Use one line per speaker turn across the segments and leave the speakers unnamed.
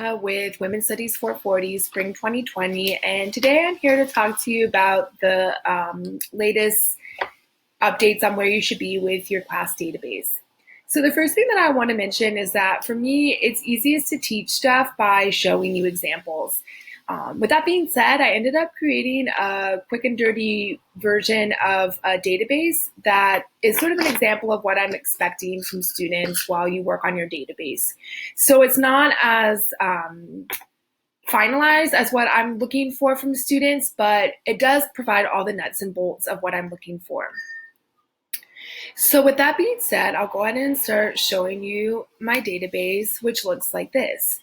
With Women's Studies 440 Spring 2020, and today I'm here to talk to you about the latest updates on where you should be with your class database. So the first thing that I want to mention is that for me, it's easiest to teach stuff by showing you examples. With that being said, I ended up creating a quick and dirty version of a database that is sort of an example of what I'm expecting from students while you work on your database. So it's not as finalized as what I'm looking for from students, but it does provide all the nuts and bolts of what I'm looking for. So with that being said, I'll go ahead and start showing you my database, which looks like this.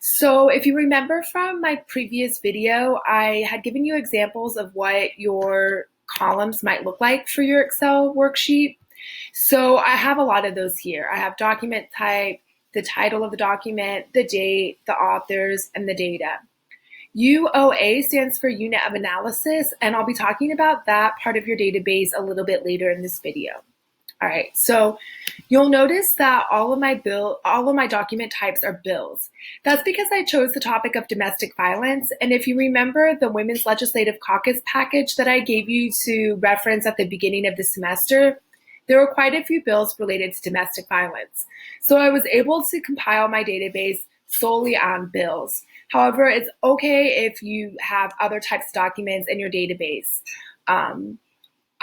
So if you remember from my previous video, I had given you examples of what your columns might look like for your Excel worksheet. So I have a lot of those here. I have document type, the title of the document, the date, the authors, and the data. UOA stands for Unit of Analysis, and I'll be talking about that part of your database a little bit later in this video. All right, so you'll notice that all of my document types are bills. That's because I chose the topic of domestic violence, and if you remember the Women's Legislative Caucus package that I gave you to reference at the beginning of the semester, there were quite a few bills related to domestic violence. So I was able to compile my database solely on bills. However, it's okay if you have other types of documents in your database.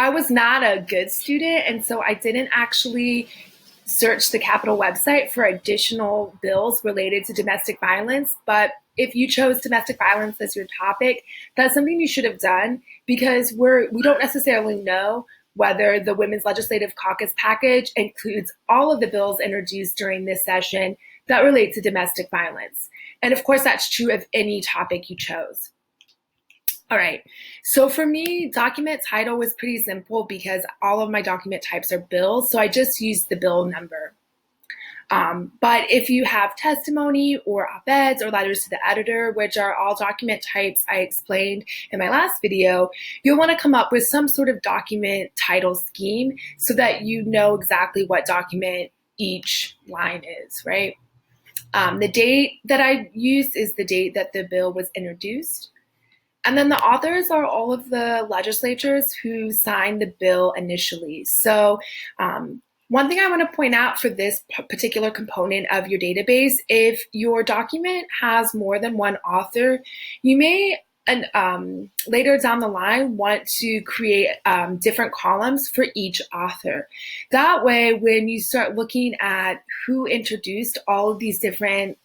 I was not a good student, and so I didn't actually search the Capitol website for additional bills related to domestic violence. But if you chose domestic violence as your topic, that's something you should have done because we don't necessarily know whether the Women's Legislative Caucus package includes all of the bills introduced during this session that relate to domestic violence. And of course, that's true of any topic you chose. All right, so for me, document title was pretty simple because all of my document types are bills, so I just used the bill number. But if you have testimony or op-eds or letters to the editor, which are all document types I explained in my last video, you'll want to come up with some sort of document title scheme so that you know exactly what document each line is, right? The date that I used is the date that the bill was introduced. And then the authors are all of the legislatures who signed the bill initially. So one thing I want to point out for this particular component of your database, if your document has more than one author, you may later down the line want to create different columns for each author. That way, when you start looking at who introduced all of these different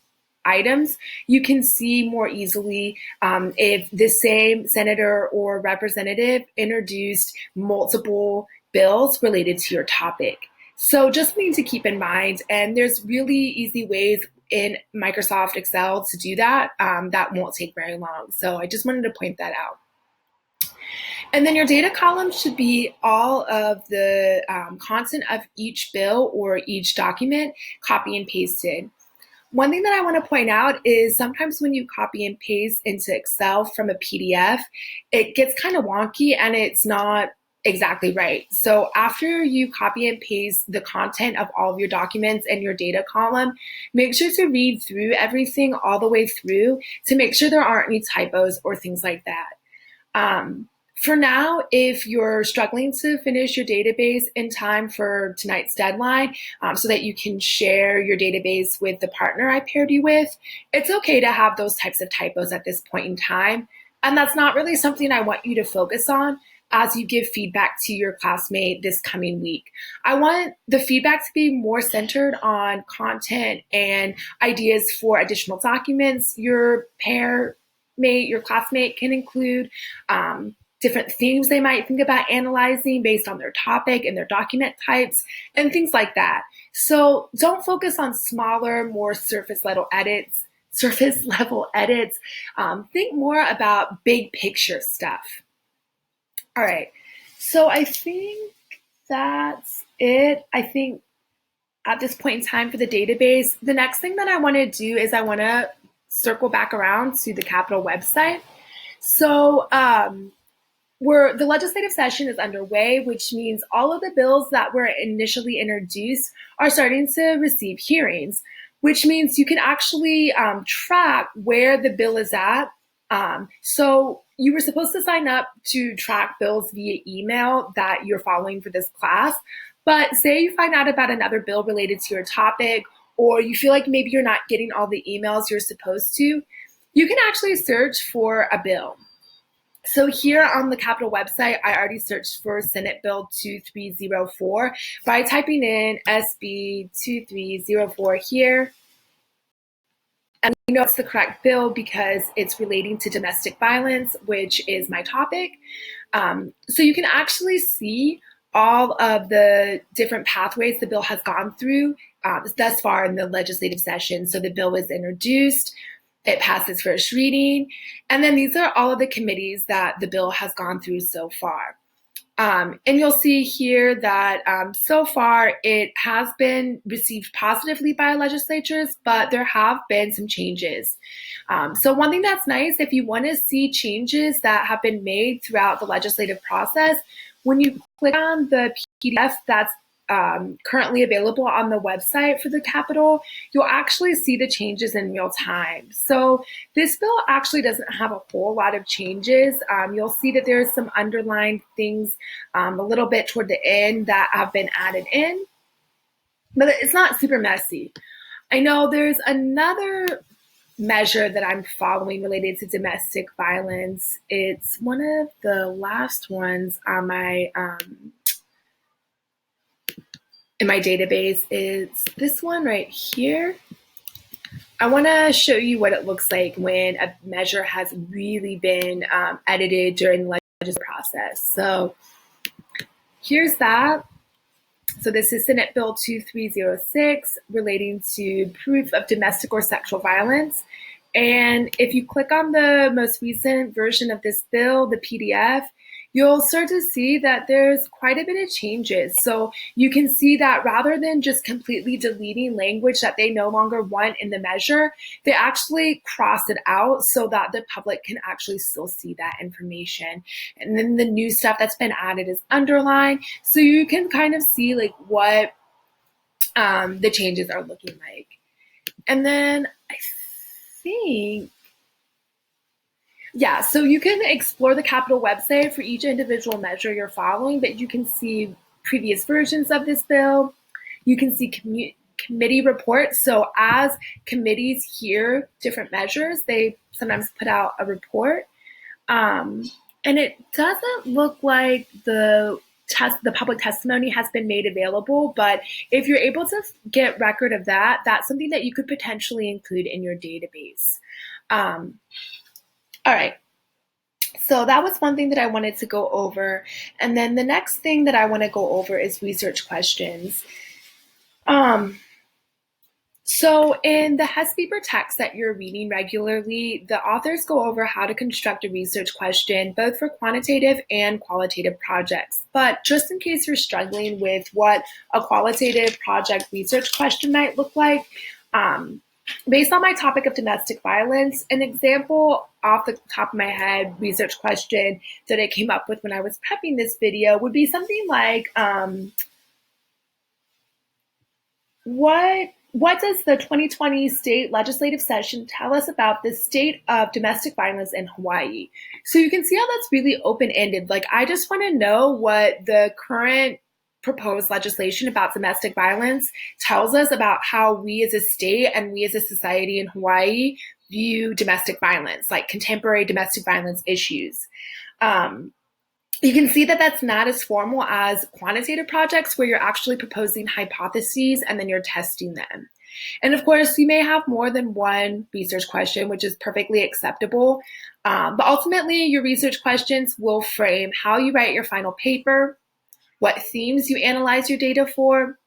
items, you can see more easily if the same senator or representative introduced multiple bills related to your topic. So just something to keep in mind, and there's really easy ways in Microsoft Excel to do that that won't take very long. So I just wanted to point that out. And then your data column should be all of the content of each bill or each document copy and pasted. One thing that I want to point out is sometimes when you copy and paste into Excel from a PDF, it gets kind of wonky and it's not exactly right. So after you copy and paste the content of all of your documents in your data column, make sure to read through everything all the way through to make sure there aren't any typos or things like that. For now, if you're struggling to finish your database in time for tonight's deadline so that you can share your database with the partner I paired you with, it's okay to have those types of typos at this point in time. And that's not really something I want you to focus on as you give feedback to your classmate this coming week. I want the feedback to be more centered on content and ideas for additional documents your your classmate can include, different themes they might think about analyzing based on their topic and their document types, and things like that. So don't focus on smaller, more surface level edits. Think more about big picture stuff. All right, so I think that's it. I think at this point in time for the database, the next thing that I want to do is I want to circle back around to the Capitol website. So the legislative session is underway, which means all of the bills that were initially introduced are starting to receive hearings. which means you can actually track where the bill is at. So you were supposed to sign up to track bills via email that you're following for this class, but say you find out about another bill related to your topic, or you feel like maybe you're not getting all the emails you're supposed to, you can actually search for a bill. So here on the Capitol website, I already searched for Senate Bill 2304 by typing in SB 2304 here. And you know it's the correct bill because it's relating to domestic violence, which is my topic. So you can actually see all of the different pathways the bill has gone through thus far in the legislative session. So the bill was introduced, it passed its first reading, and then these are all of the committees that the bill has gone through so far. And you'll see here that so far it has been received positively by legislatures, but there have been some changes. So one thing that's nice, if you want to see changes that have been made throughout the legislative process, when you click on the PDF that's currently available on the website for the Capitol, you'll actually see the changes in real time. So this bill actually doesn't have a whole lot of changes. You'll see that there's some underlined things a little bit toward the end that have been added in, but it's not super messy. I know there's another measure that I'm following related to domestic violence. It's one of the last ones on my in my database. Is this one right here. I want to show you what it looks like when a measure has really been edited during the legislative process. So here's that. So this is Senate Bill 2306 relating to proof of domestic or sexual violence. And if you click on the most recent version of this bill, the PDF, you'll start to see that there's quite a bit of changes. So you can see that rather than just completely deleting language that they no longer want in the measure, they actually cross it out so that the public can actually still see that information. And then the new stuff that's been added is underlined. So you can kind of see like what the changes are looking like. And then I think, yeah, so you can explore the Capitol website for each individual measure you're following, but you can see previous versions of this bill. You can see committee reports. So as committees hear different measures, they sometimes put out a report. And it doesn't look like the public testimony has been made available, but if you're able to get record of that, that's something that you could potentially include in your database. All right, so that was one thing that I wanted to go over. And then the next thing that I want to go over is research questions. So in the Hess-Bieber text that you're reading regularly, the authors go over how to construct a research question, both for quantitative and qualitative projects. But just in case you're struggling with what a qualitative project research question might look like, based on my topic of domestic violence, an example off the top of my head research question that I came up with when I was prepping this video would be something like, what does the 2020 state legislative session tell us about the state of domestic violence in Hawaii? So you can see how that's really open-ended. Like, I just want to know what the current proposed legislation about domestic violence tells us about how we as a state and we as a society in Hawaii view domestic violence, like contemporary domestic violence issues. You can see that that's not as formal as quantitative projects where you're actually proposing hypotheses and then you're testing them. And of course, you may have more than one research question, which is perfectly acceptable. But ultimately, your research questions will frame how you write your final paper, what themes you analyze your data for,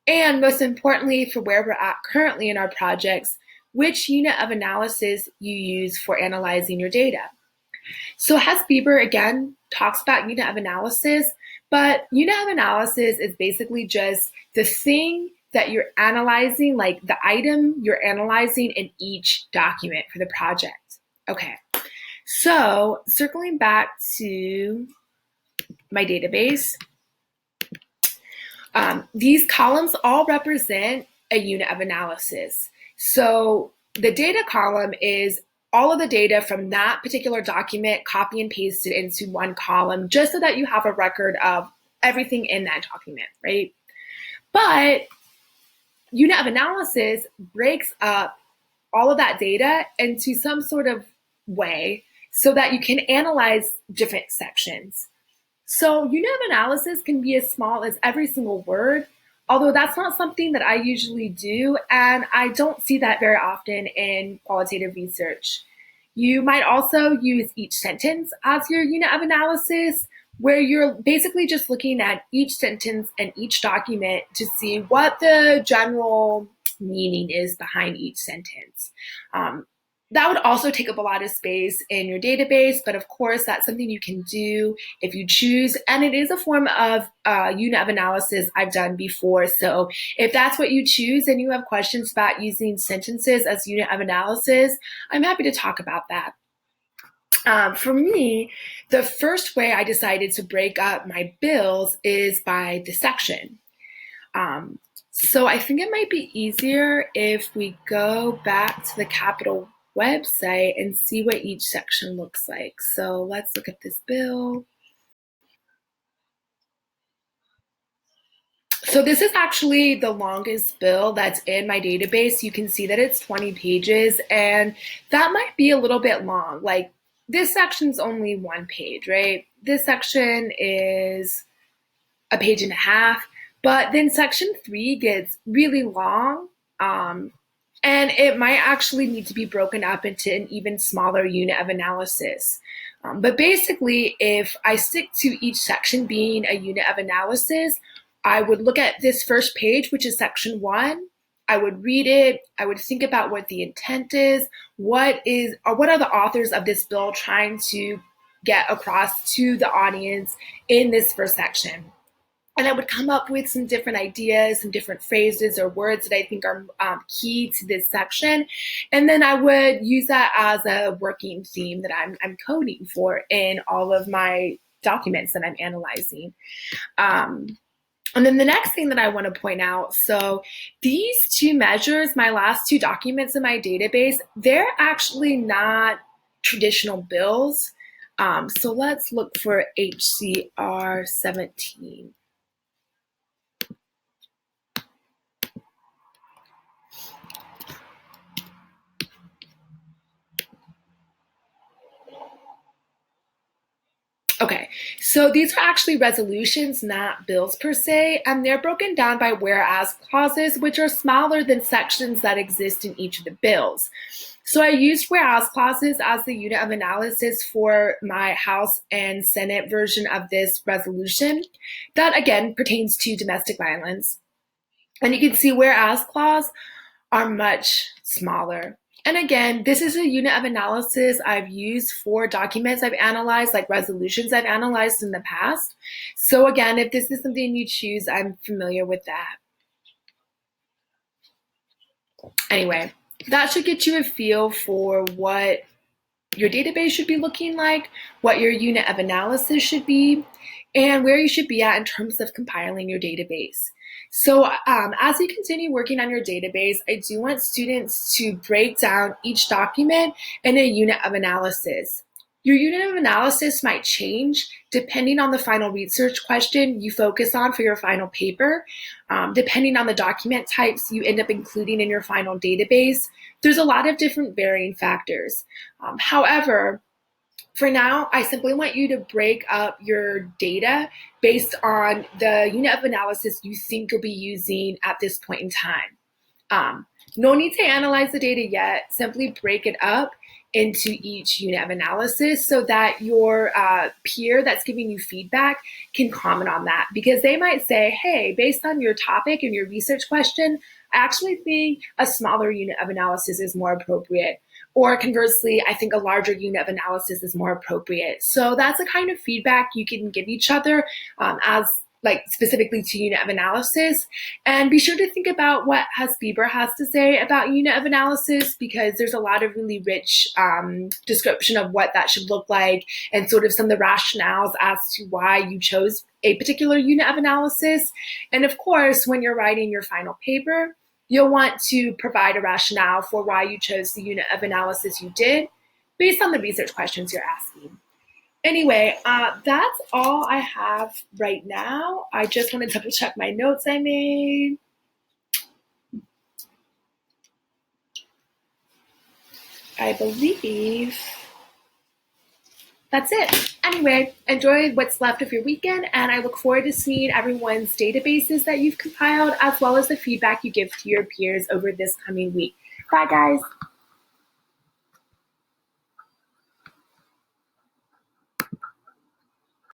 and most importantly, for where we're at currently in our projects, which unit of analysis you use for analyzing your data. So Hess-Bieber, again, talks about unit of analysis, but unit of analysis is basically just the thing that you're analyzing, like the item you're analyzing in each document for the project. Okay, so circling back to my database, these columns all represent a unit of analysis. So the data column is all of the data from that particular document copy and pasted into one column, just so that you have a record of everything in that document, right? But unit of analysis breaks up all of that data into some sort of way so that you can analyze different sections. So unit of analysis can be as small as every single word, although that's not something that I usually do, and I don't see that very often in qualitative research. You might also use each sentence as your unit of analysis, where you're basically just looking at each sentence and each document to see what the general meaning is behind each sentence. That would also take up a lot of space in your database, but of course that's something you can do if you choose, and it is a form of unit of analysis I've done before. So if that's what you choose and you have questions about using sentences as unit of analysis, I'm happy to talk about that. For me, the first way I decided to break up my bills is by the section. So I think it might be easier if we go back to the Capitol website and see what each section looks like. So let's look at this bill. So this is actually the longest bill that's in my database. You can see that it's 20 pages, and that might be a little bit long. Like, this section's only one page, right? This section is a page and a half, but then section 3 gets really long, and it might actually need to be broken up into an even smaller unit of analysis. But basically, if I stick to each section being a unit of analysis, I would look at this first page, which is section 1. I would read it. I would think about what the intent is. What are the authors of this bill trying to get across to the audience in this first section? And I would come up with some different ideas, some different phrases or words that I think are key to this section. And then I would use that as a working theme that I'm coding for in all of my documents that I'm analyzing. And then the next thing that I want to point out, so these two measures, my last two documents in my database, they're actually not traditional bills. So let's look for HCR 17. Okay, so these are actually resolutions, not bills per se, and they're broken down by whereas clauses, which are smaller than sections that exist in each of the bills. So I used whereas clauses as the unit of analysis for my House and Senate version of this resolution. That again pertains to domestic violence. And you can see whereas clause are much smaller. And again, this is a unit of analysis I've used for documents I've analyzed, like resolutions I've analyzed in the past. So again, if this is something you choose, I'm familiar with that. Anyway, that should get you a feel for what your database should be looking like, what your unit of analysis should be, and where you should be at in terms of compiling your database. So as you continue working on your database, I do want students to break down each document in a unit of analysis. Your unit of analysis might change depending on the final research question you focus on for your final paper, depending on the document types you end up including in your final database. There's a lot of different varying factors. However, for now, I simply want you to break up your data based on the unit of analysis you think you'll be using at this point in time. No need to analyze the data yet. Simply break it up into each unit of analysis so that your peer that's giving you feedback can comment on that, because they might say, hey, based on your topic and your research question, I actually think a smaller unit of analysis is more appropriate. Or conversely, I think a larger unit of analysis is more appropriate. So that's the kind of feedback you can give each other as like specifically to unit of analysis. And be sure to think about what Bieber has to say about unit of analysis, because there's a lot of really rich description of what that should look like and sort of some of the rationales as to why you chose a particular unit of analysis. And of course, when you're writing your final paper, You'll want to provide a rationale for why you chose the unit of analysis you did based on the research questions you're asking. Anyway, that's all I have right now. I just want to double check my notes I made. I believe that's it. Anyway, enjoy what's left of your weekend, and I look forward to seeing everyone's databases that you've compiled, as well as the feedback you give to your peers over this coming week. Bye, guys.